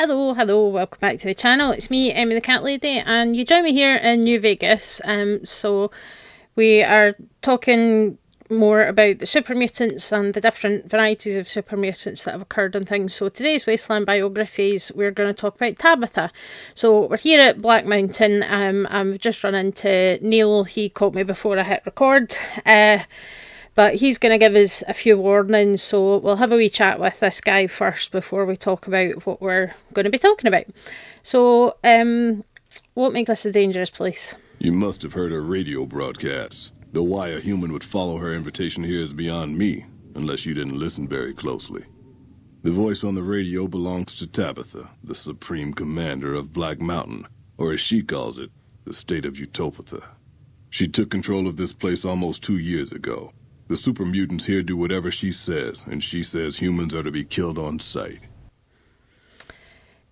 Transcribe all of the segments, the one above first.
Hello, welcome back to the channel. It's me, Emmy the Cat Lady, and you join me here in New Vegas. So we are talking more about the super mutants and the different varieties of super mutants that have occurred and things. So today's Wasteland Biographies, we're going to talk about Tabitha. So we're here at Black Mountain. I've just run into Neil. He caught me before I hit record. But he's going to give us a few warnings, so we'll have a wee chat with this guy first before we talk about what we're going to be talking about. So, what makes this a dangerous place? You must have heard her radio broadcasts. Though why a human would follow her invitation here is beyond me, unless you didn't listen very closely. The voice on the radio belongs to Tabitha, the supreme commander of Black Mountain, or as she calls it, the state of Utopia. She took control of this place almost 2 years ago. The super mutants here do whatever she says, and she says humans are to be killed on sight.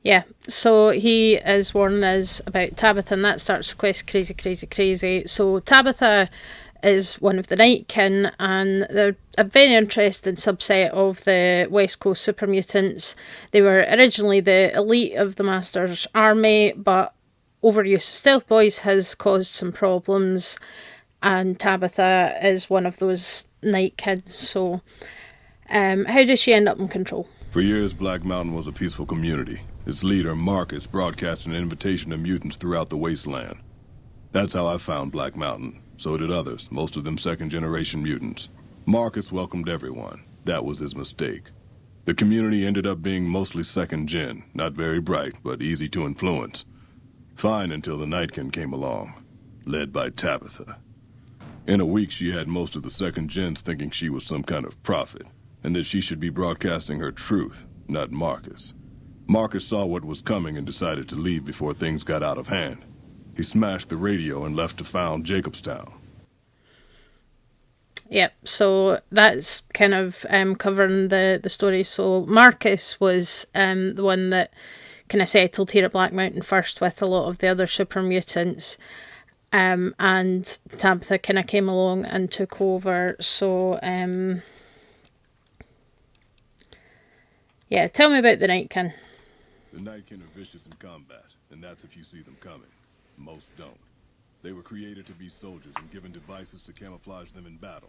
Yeah, so he is warning us about Tabitha, and that starts the quest crazy. So Tabitha is one of the Nightkin, and they're a very interesting subset of the West Coast super mutants. They were originally the elite of the Master's army, but overuse of stealth boys has caused some problems. And Tabitha is one of those Nightkin. So, how does she end up in control? For years, Black Mountain was a peaceful community. Its leader, Marcus, broadcast an invitation to mutants throughout the Wasteland. That's how I found Black Mountain. So did others, most of them second-generation mutants. Marcus welcomed everyone. That was his mistake. The community ended up being mostly second-gen, not very bright, but easy to influence. Fine until the Nightkin came along, led by Tabitha. In a week, she had most of the second gens thinking she was some kind of prophet, and that she should be broadcasting her truth, not Marcus. Marcus saw what was coming and decided to leave before things got out of hand. He smashed the radio and left to found Jacobstown. Yep, so that's kind of covering the story. So Marcus was the one that kind of settled here at Black Mountain first with a lot of the other super mutants. And Tabitha kind of came along and took over. So, yeah, tell me about the Nightkin. The Nightkin are vicious in combat, and that's if you see them coming. Most don't. They were created to be soldiers and given devices to camouflage them in battle.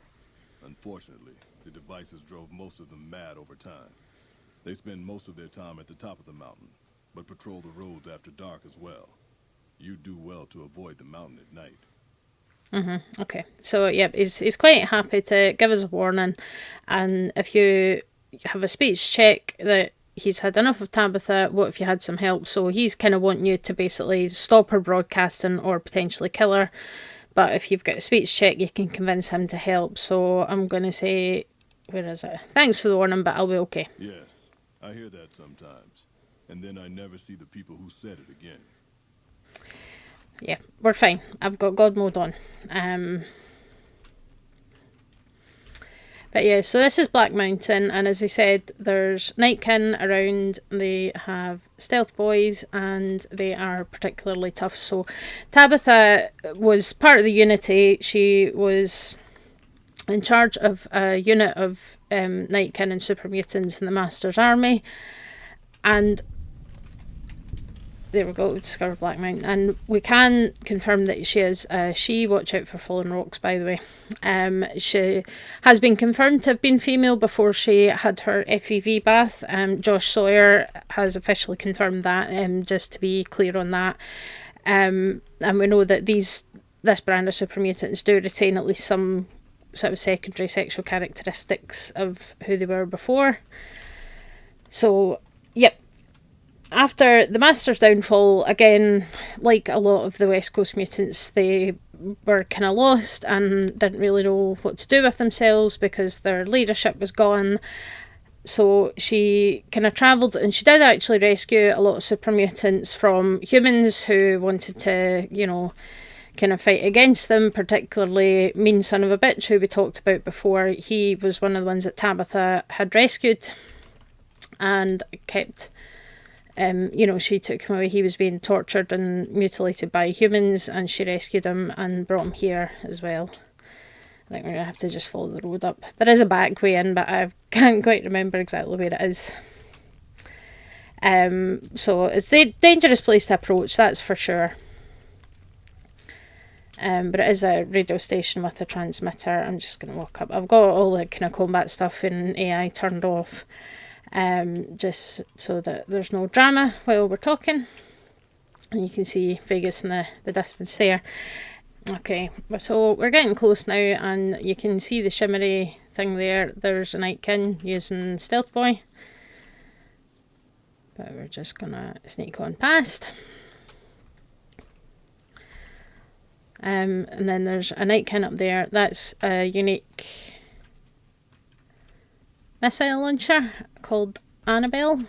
Unfortunately, the devices drove most of them mad over time. They spend most of their time at the top of the mountain, but patrol the roads after dark as well. You do well to avoid the mountain at night. Okay, so yeah, he's quite happy to give us a warning, and if you have a speech check that he's had enough of Tabitha, what if you had some help? So he's kind of wanting you to basically stop her broadcasting or potentially kill her, but if you've got a speech check, you can convince him to help. So I'm going to say, where is it? Thanks for the warning, but I'll be okay. Yes, I hear that sometimes, and then I never see the people who said it again. Yeah, we're fine. I've got God mode on. But yeah, so this is Black Mountain, and as I said, there's Nightkin around. They have stealth boys, and they are particularly tough. So Tabitha was part of the Unity. She was in charge of a unit of Nightkin and super mutants in the Master's army, and there we go, we discovered Black Mountain, and we can confirm that she is she. Watch out for fallen rocks, by the way. She has been confirmed to have been female before she had her FEV bath. Josh Sawyer has officially confirmed that, just to be clear on that. And we know that this brand of super mutants do retain at least some sort of secondary sexual characteristics of who they were before. So, yep. After the Master's downfall, again, like a lot of the West Coast mutants, they were kind of lost and didn't really know what to do with themselves because their leadership was gone. So she kind of travelled, and she did actually rescue a lot of super mutants from humans who wanted to, kind of fight against them, particularly Mean Son of a Bitch, who we talked about before. He was one of the ones that Tabitha had rescued and kept... she took him away. He was being tortured and mutilated by humans, and she rescued him and brought him here as well. I think we're going to have to just follow the road up. There is a back way in, but I can't quite remember exactly where it is. So it's a dangerous place to approach, that's for sure. But it is a radio station with a transmitter. I'm just going to walk up. I've got all the kind of combat stuff in AI turned off, just so that there's no drama while we're talking. And you can see Vegas in the distance there. Okay, so we're getting close now, and you can see the shimmery thing there. There's a Nightkin using Stealth Boy. But we're just going to sneak on past. And then there's a Nightkin up there. That's a unique missile launcher called Annabelle.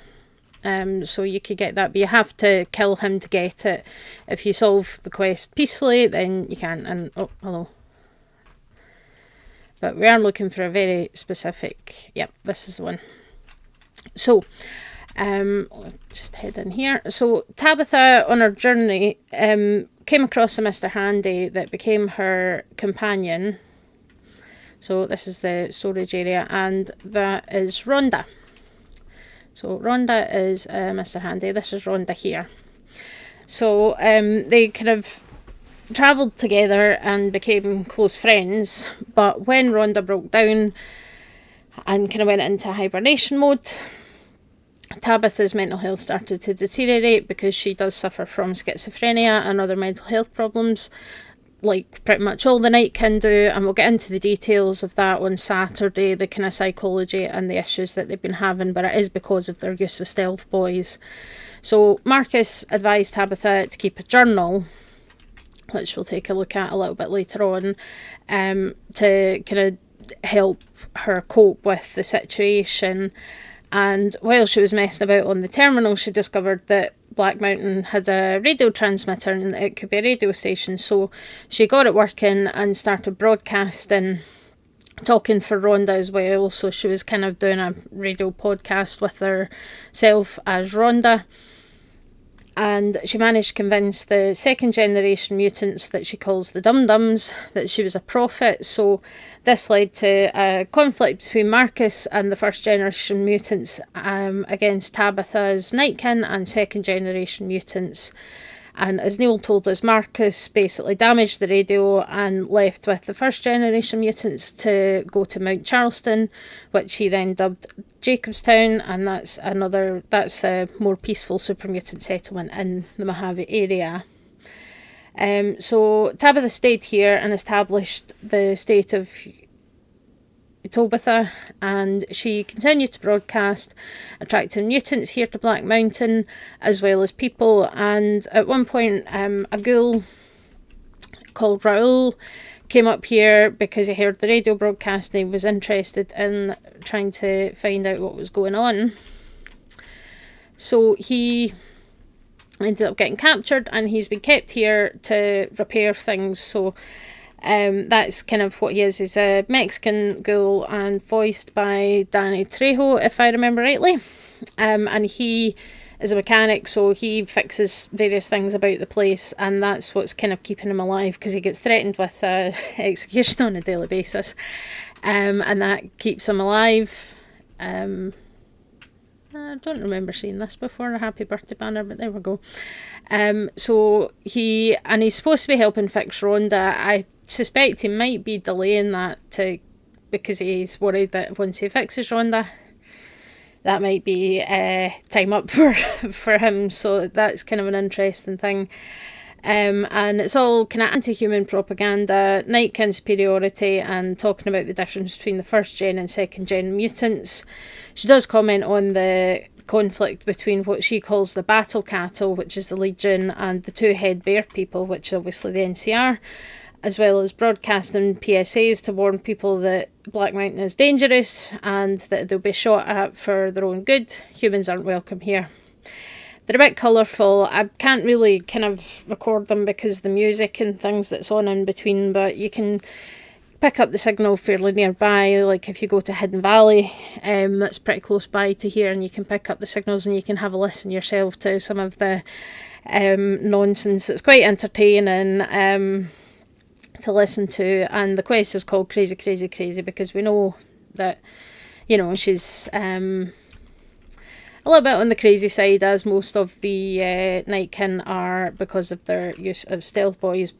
So you could get that, but you have to kill him to get it. If you solve the quest peacefully, then you can. And oh, hello. But we are looking for a very specific. Yep, this is the one. So, just head in here. So Tabitha, on her journey, came across a Mr. Handy that became her companion. So this is the storage area, and that is Rhonda. So Rhonda is Mr. Handy. This is Rhonda here. So they kind of travelled together and became close friends. But when Rhonda broke down and kind of went into hibernation mode, Tabitha's mental health started to deteriorate because she does suffer from schizophrenia and other mental health problems, like pretty much all the Nightkin do, and we'll get into the details of that on Saturday, the kind of psychology and the issues that they've been having, but it is because of their use of stealth boys. So Marcus advised Tabitha to keep a journal, which we'll take a look at a little bit later on, to kind of help her cope with the situation. And while she was messing about on the terminal, she discovered that Black Mountain had a radio transmitter and it could be a radio station. So she got it working and started broadcasting, talking for Rhonda as well. So she was kind of doing a radio podcast with herself as Rhonda. And she managed to convince the second generation mutants that she calls the Dum-Dums that she was a prophet. So this led to a conflict between Marcus and the first generation mutants against Tabitha's Nightkin and second generation mutants. And as Neil told us, Marcus basically damaged the radio and left with the first generation mutants to go to Mount Charleston, which he then dubbed Jacobstown, and that's a more peaceful super mutant settlement in the Mojave area. So Tabitha stayed here and established the state of Tabitha, and she continued to broadcast, attracting mutants here to Black Mountain as well as people. And at one point a ghoul called Raoul came up here because he heard the radio broadcast and he was interested in trying to find out what was going on. So he ended up getting captured and he's been kept here to repair things. So that's kind of what he is. He's a Mexican ghoul and voiced by Danny Trejo, if I remember rightly. And he is a mechanic, so he fixes various things about the place, and that's what's kind of keeping him alive, because he gets threatened with execution on a daily basis, and that keeps him alive. I don't remember seeing this before, a happy birthday banner, but there we go. So he's supposed to be helping fix Rhonda. I suspect he might be delaying that because he's worried that once he fixes Rhonda, that might be time up for him. So that's kind of an interesting thing. And it's all kind of anti-human propaganda, Nightkin superiority, and talking about the difference between the first gen and second gen mutants. She does comment on the conflict between what she calls the battle cattle, which is the Legion, and the two head bear people, which is obviously the NCR, as well as broadcasting PSAs to warn people that Black Mountain is dangerous and that they'll be shot at for their own good. Humans aren't welcome here. They're a bit colourful. I can't really kind of record them because the music and things that's on in between, but you can pick up the signal fairly nearby. Like if you go to Hidden Valley, that's pretty close by to here, and you can pick up the signals and you can have a listen yourself to some of the nonsense. It's quite entertaining to listen to, and the quest is called Crazy Crazy Crazy because we know that, she's a a little bit on the crazy side, as most of the Nightkin are, because of their use of stealth boys.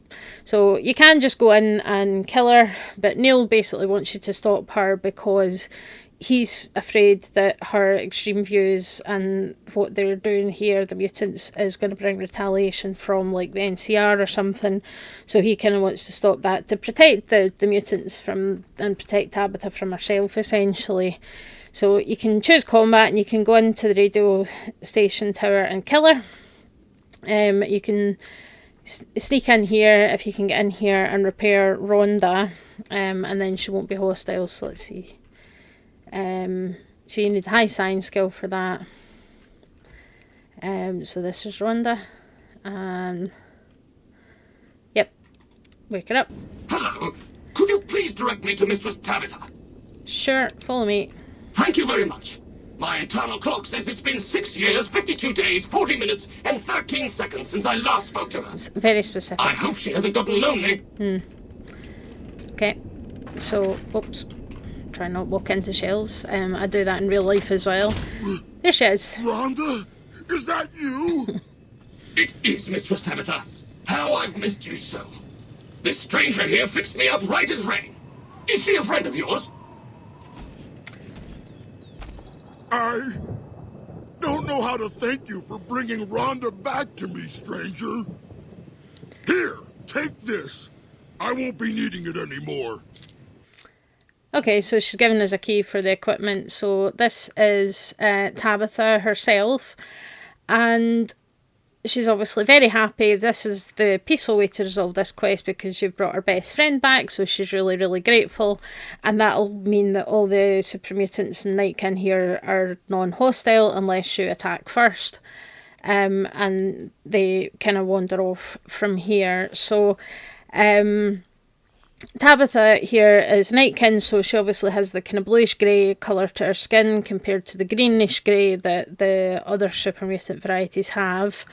So you can just go in and kill her, but Neil basically wants you to stop her because he's afraid that her extreme views and what they're doing here, the mutants, is going to bring retaliation from like the NCR or something. So he kind of wants to stop that to protect the mutants from, and protect Tabitha from herself, essentially. So you can choose combat and you can go into the radio station tower and kill her. You can sneak in here if you can get in here and repair Rhonda, and then she won't be hostile. So let's see. So you need high science skill for that. So this is Rhonda, and yep, wake her up. Hello, could you please direct me to Mistress Tabitha? Sure, follow me. Thank you very much. My internal clock says it's been 6 years, 52 days, 40 minutes, and 13 seconds since I last spoke to her. It's very specific. I hope she hasn't gotten lonely. Okay, so, oops. Try not walk into shells. I do that in real life as well. There she is. Rhonda, is that you? It is, Mistress Tabitha. How I've missed you so. This stranger here fixed me up right as rain. Is she a friend of yours? I don't know how to thank you for bringing Rhonda back to me, stranger. Here, take this. I won't be needing it anymore. Okay, so she's given us a key for the equipment. So this is Tabitha herself, and she's obviously very happy. This is the peaceful way to resolve this quest because you've brought her best friend back, so she's really, really grateful. And that'll mean that all the super mutants and Nightkin here are non-hostile unless you attack first. And they kind of wander off from here. So Tabitha here is Nightkin, so she obviously has the kind of bluish grey colour to her skin compared to the greenish grey that the other super mutant varieties have.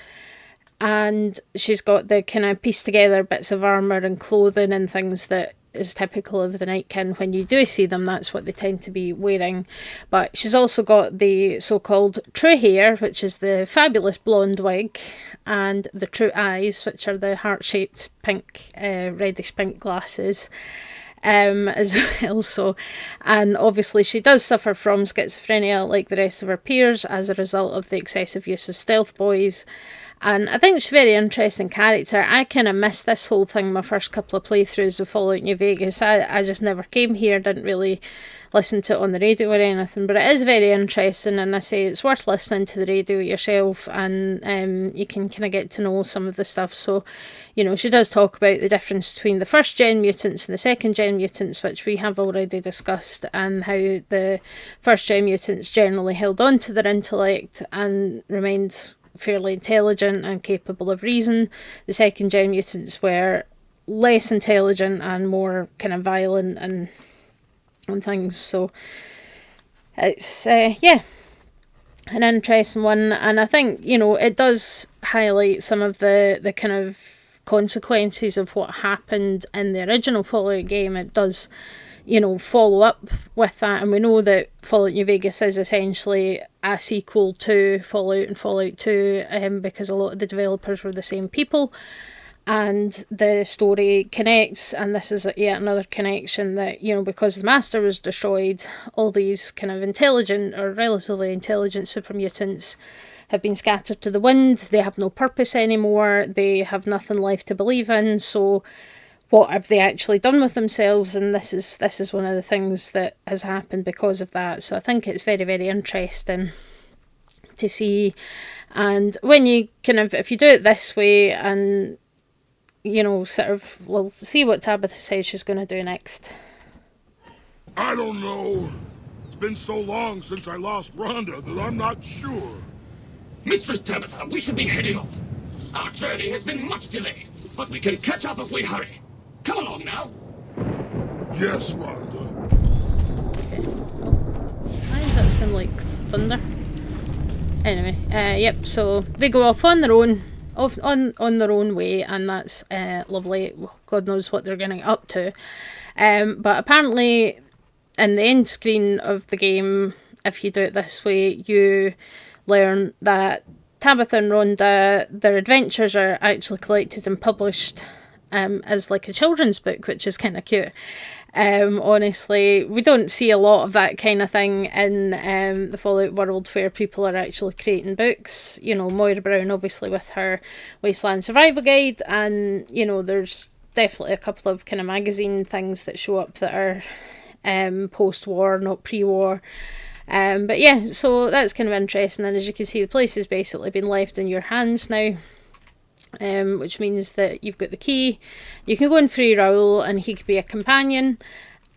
And she's got the kind of pieced together bits of armour and clothing and things that is typical of the Nightkin. When you do see them, that's what they tend to be wearing. But she's also got the so-called true hair, which is the fabulous blonde wig, and the true eyes, which are the heart-shaped pink, reddish pink glasses, as well. So, and obviously she does suffer from schizophrenia like the rest of her peers as a result of the excessive use of stealth boys. And I think she's a very interesting character. I kind of missed this whole thing my first couple of playthroughs of Fallout New Vegas. I just never came here, didn't really listen to it on the radio or anything, but it is very interesting, and I say it's worth listening to the radio yourself, and you can kind of get to know some of the stuff. So, you know, she does talk about the difference between the first gen mutants and the second gen mutants, which we have already discussed, and how the first gen mutants generally held on to their intellect and remained fairly intelligent and capable of reason. The second gen mutants were less intelligent and more kind of violent and things. So it's yeah, an interesting one, and I think, you know, it does highlight some of the kind of consequences of what happened in the original Fallout game. It does, you know, follow up with that, and we know that Fallout New Vegas is essentially a sequel to Fallout and Fallout 2, because a lot of the developers were the same people, and the story connects, and this is yet another connection that, you know, because the Master was destroyed, all these kind of intelligent or relatively intelligent super mutants have been scattered to the wind. They have no purpose anymore, they have nothing left to believe in, so what have they actually done with themselves? And this is one of the things that has happened because of that. So I think it's very, very interesting to see. And when you kind of, if you do it this way, and, you know, sort of, we'll see what Tabitha says she's going to do next. I don't know. It's been so long since I lost Rhonda that I'm not sure. Mistress Tabitha, we should be heading off. Our journey has been much delayed, but we can catch up if we hurry. Come along now. Yes, Rhonda. Okay. Why does that sound like thunder? Anyway, yep, so they go off on their own, on their own way, and that's lovely. God knows what they're getting up to. But apparently, in the end screen of the game, if you do it this way, you learn that Tabitha and Rhonda, their adventures are actually collected and published as like a children's book, which is kind of cute. Honestly, we don't see a lot of that kind of thing in the Fallout world where people are actually creating books. You know, Moira Brown obviously with her Wasteland Survival Guide, and you know, there's definitely a couple of kind of magazine things that show up that are post-war, not pre-war. But yeah, so that's kind of interesting, and as you can see, the place has basically been left in your hands now. Which means that you've got the key. You can go and free Raoul and he could be a companion,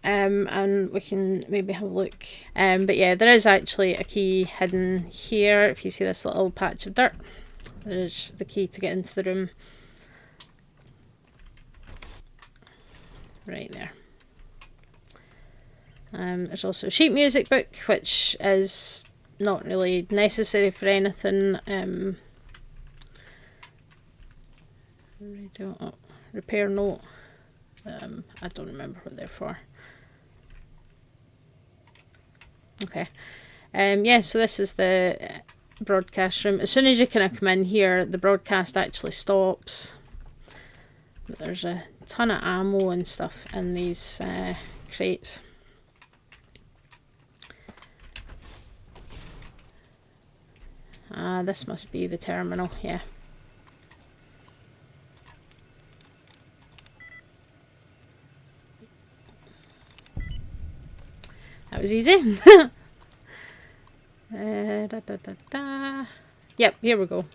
and we can maybe have a look. But yeah, there is actually a key hidden here. If you see this little patch of dirt, there's the key to get into the room. Right there. There's also a sheet music book, which is not really necessary for anything. Repair note. I don't remember what they're for. Okay. Yeah, so this is the broadcast room. As soon as you kind of come in here, the broadcast actually stops. But there's a ton of ammo and stuff in these crates. This must be the terminal, yeah. That was easy. Yep, here we go.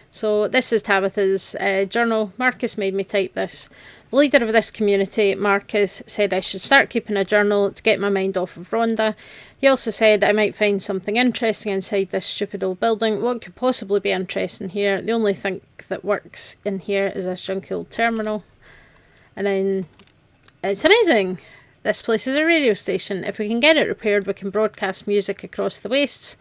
So this is Tabitha's journal. Marcus made me type this. The leader of this community, Marcus, said I should start keeping a journal to get my mind off of Rhonda. He also said I might find something interesting inside this stupid old building. What could possibly be interesting here? The only thing that works in here is this junky old terminal. And then it's amazing. This place is a radio station. If we can get it repaired, we can broadcast music across the wastes.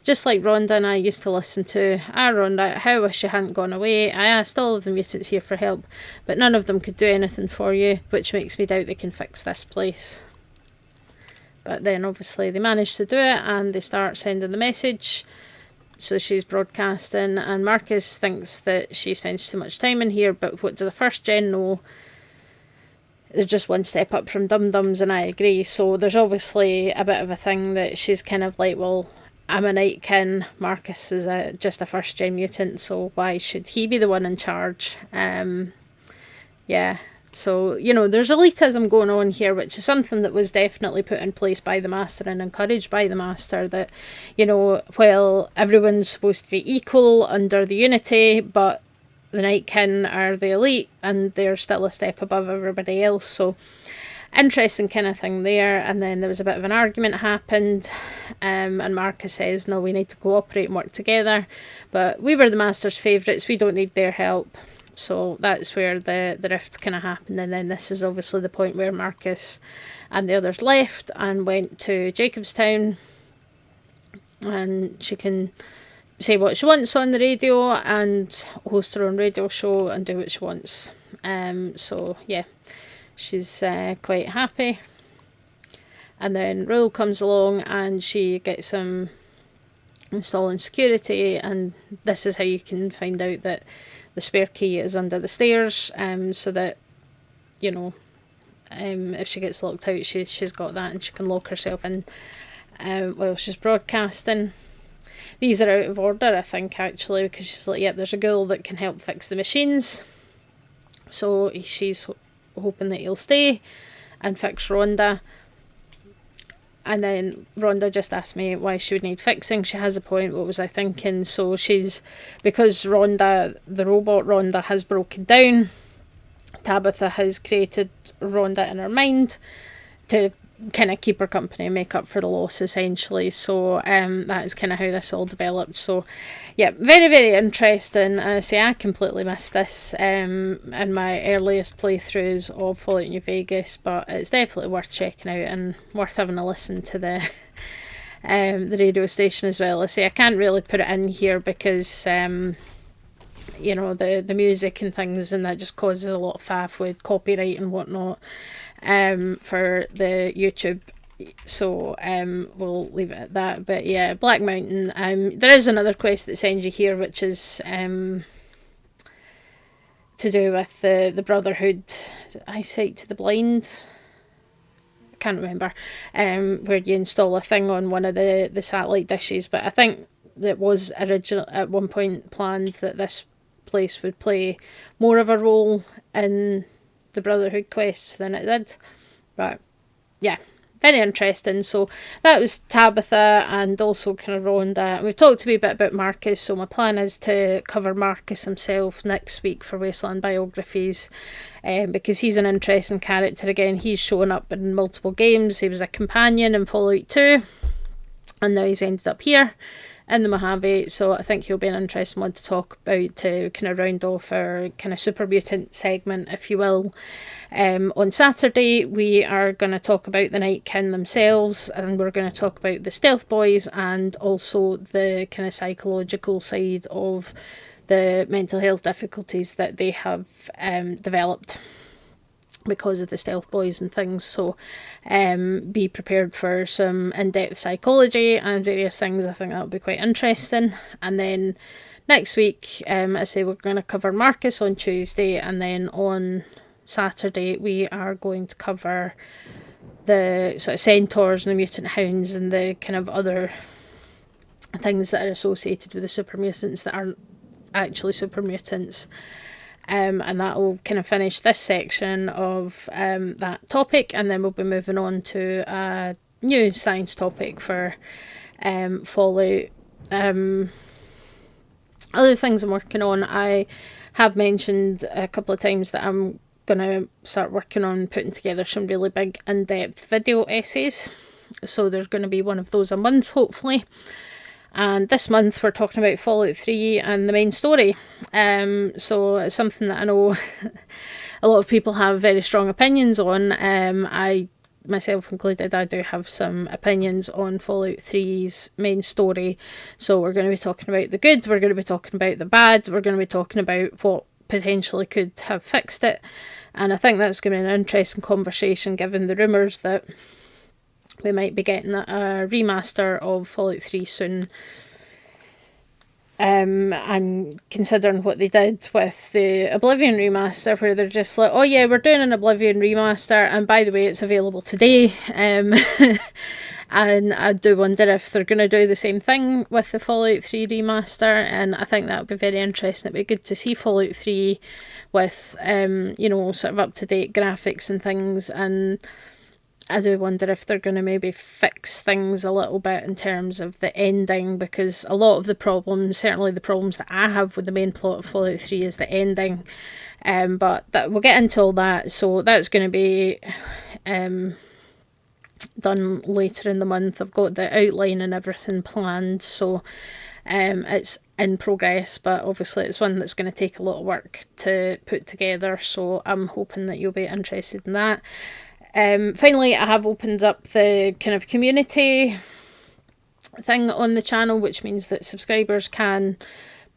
Just like Rhonda and I used to listen to. Rhonda, how I wish you hadn't gone away. I asked all of the mutants here for help, but none of them could do anything for you, which makes me doubt they can fix this place. But then obviously they manage to do it, and they start sending the message. So she's broadcasting, and Marcus thinks that she spends too much time in here, but what does the first gen know? They're just one step up from dum-dums, and I agree. So there's obviously a bit of a thing that she's kind of like, well, I'm a Nightkin, Marcus is just a first-gen mutant, so why should he be the one in charge? Yeah, so, you know, there's elitism going on here, which is something that was definitely put in place by the Master and encouraged by the Master, that, you know, while everyone's supposed to be equal under the Unity, but the Nightkin are the elite and they're still a step above everybody else. So interesting kind of thing there. And then there was a bit of an argument happened, and Marcus says no, we need to cooperate and work together, but we were the Master's favourites, we don't need their help. So that's where the rift kind of happened. And then this is obviously the point where Marcus and the others left and went to Jacobstown, and she can say what she wants on the radio and host her own radio show and do what she wants. So yeah, she's quite happy. And then Rule comes along and she gets him installing security, and this is how you can find out that the spare key is under the stairs, so that, you know, if she gets locked out, she's got that and she can lock herself in while she's broadcasting. These are out of order, I think, actually, because she's like, yep, there's a ghoul that can help fix the machines. So she's hoping that he'll stay and fix Rhonda. And then Rhonda just asked me why she would need fixing. She has a point, what was I thinking? So because Rhonda, the robot Rhonda, has broken down, Tabitha has created Rhonda in her mind to kind of keep her company and make up for the loss, essentially. So that is kind of how this all developed. So yeah, very, very interesting. And I say I completely missed this in my earliest playthroughs of Fallout New Vegas, but it's definitely worth checking out and worth having a listen to the radio station as well. I say I can't really put it in here because you know, the music and things, and that just causes a lot of faff with copyright and whatnot for the YouTube So we'll leave it at that. But yeah, Black Mountain. There is another quest that sends you here, which is to do with the Brotherhood, eyesight to the blind. I can't remember. Where you install a thing on one of the satellite dishes. But I think that was original at one point planned that this place would play more of a role in the Brotherhood quests than it did. But yeah, very interesting. So that was Tabitha and also kind of Rhonda. We've talked a wee bit about Marcus, so my plan is to cover Marcus himself next week for Wasteland Biographies, because he's an interesting character again. He's shown up in multiple games. He was a companion in Fallout 2 and now he's ended up here in the Mojave, so I think he'll be an interesting one to talk about to kind of round off our kind of super mutant segment, if you will. On Saturday we are going to talk about the Nightkin themselves, and we're going to talk about the Stealth Boys and also the kind of psychological side of the mental health difficulties that they have developed because of the Stealth Boys and things. So be prepared for some in-depth psychology and various things. I think that'll be quite interesting. And then next week, I say we're going to cover Marcus on Tuesday, and then on Saturday we are going to cover the sort of centaurs and the mutant hounds and the kind of other things that are associated with the super mutants that aren't actually super mutants. And that will kind of finish this section of that topic, and then we'll be moving on to a new science topic for Fallout. Other things I'm working on, I have mentioned a couple of times that I'm going to start working on putting together some really big in-depth video essays. So there's going to be one of those a month, hopefully. And this month we're talking about Fallout 3 and the main story. So it's something that I know a lot of people have very strong opinions on. I, myself included, I do have some opinions on Fallout 3's main story. So we're going to be talking about the good, we're going to be talking about the bad, we're going to be talking about what potentially could have fixed it. And I think that's going to be an interesting conversation given the rumours that we might be getting a remaster of Fallout 3 soon. And considering what they did with the Oblivion remaster, where they're just like, oh yeah, we're doing an Oblivion remaster, and by the way, it's available today. And I do wonder if they're going to do the same thing with the Fallout 3 remaster, and I think that would be very interesting. It'd be good to see Fallout 3 with, sort of up-to-date graphics and things, and I do wonder if they're going to maybe fix things a little bit in terms of the ending, because a lot of the problems, certainly the problems that I have with the main plot of Fallout 3 is the ending. But we'll get into all that, so that's going to be done later in the month. I've got the outline and everything planned, so it's in progress, but obviously it's one that's going to take a lot of work to put together, so I'm hoping that you'll be interested in that. Finally, I have opened up the kind of community thing on the channel, which means that subscribers can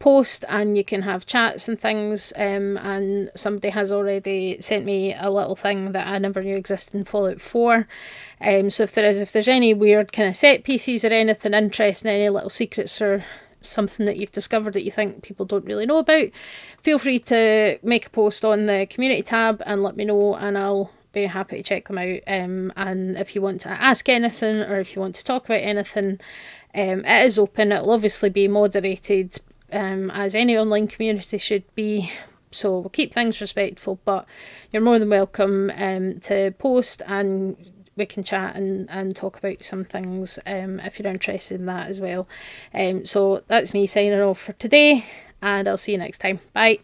post and you can have chats and things, and somebody has already sent me a little thing that I never knew existed in Fallout 4. So if there's any weird kind of set pieces or anything interesting, any little secrets or something that you've discovered that you think people don't really know about, feel free to make a post on the community tab and let me know, and I'll be happy to check them out. And if you want to ask anything or if you want to talk about anything, it is open. It'll obviously be moderated, as any online community should be, so we'll keep things respectful, but you're more than welcome to post, and we can chat and talk about some things if you're interested in that as well. So that's me signing off for today, and I'll see you next time. Bye.